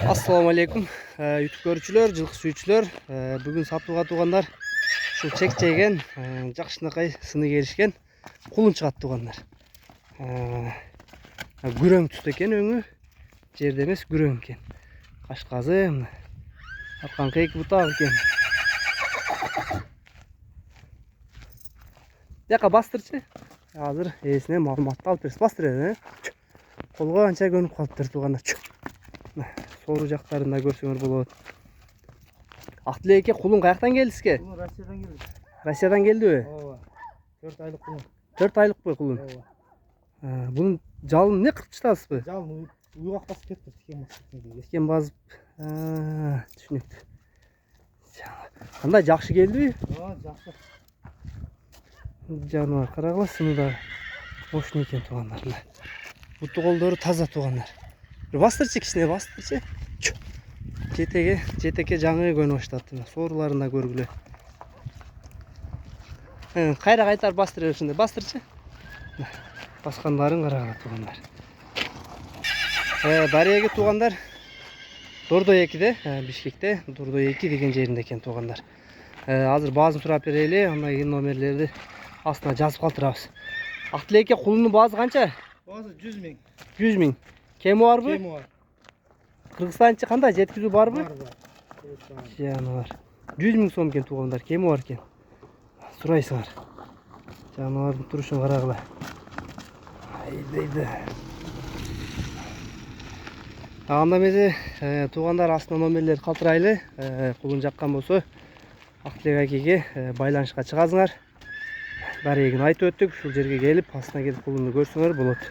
Assalamu alaikum. YouTube görүүчүлөр, жылкы сүйүүчүлөр. Бүгүн сатууга тугандар. Ушул чек-чеген, жакшынакай сыны келишкен кулун чыгат тугандар. Күрөң түстө экен өңү. Жерде эмес, күрөң экен. Кашказы, арканкы эки бутак экен. Жака бастырчы. Азыр ээсине маалыматты алып берсин. Бастыр, колго анча көнүп калыптыр тугандар. Сору жактарында көрсөңөр болот. Актилек эке, кулун каяктан келди сизге? Кулун Россиядан келди. Россиядан келдиби? Ооба. 4 айлык кулун. 4 айлыкпы кулун? Ооба. Бунун жалын эмне кырып чыгасызбы? Жалын уйгак басып кетти, Тикен басып. Түшүнүктүү. Кандай жакшы келдиби? Жакшы. Жаныбар карагыла, сыны да мощный экен тугандар. Буту колдору таза тугандар. Бастырчы, кичине бастырчы. Жетекке жаңы көнүп баштапты. Сооруларын да көргүлө. Кайра кайтар бастыр беришинде, бастырчы. Баскандарын карагыла тугандар. Дарыяга тугандар. Дордой 2де, Бишкекте, Дордой 2 деген жеринде экен тугандар. Азыр баазын сурап берели, андан кийин номерлерди астына жазып калтырабыз. Актилек эке, кулунун баазы канча? Баазы 100 000. 100 000. Кеми барбы? Кеми бар. Кыргызстанчы кандай жеткизүү барбы? Бар. Жаныбар. 100 000 сом экен тугандар, кеми бар экен. Сурайсыңар. Жаныбардын турушун карагыла. Айдайды. Анда мези тугандар астына номерлерди калтырайлы. Кулун жаккан болсо Актилек акеге байланышка чыгасыңар. Дарегин айтып өттүк. Ушул жерге келип, астына келип кулуну көрсөңөр болот.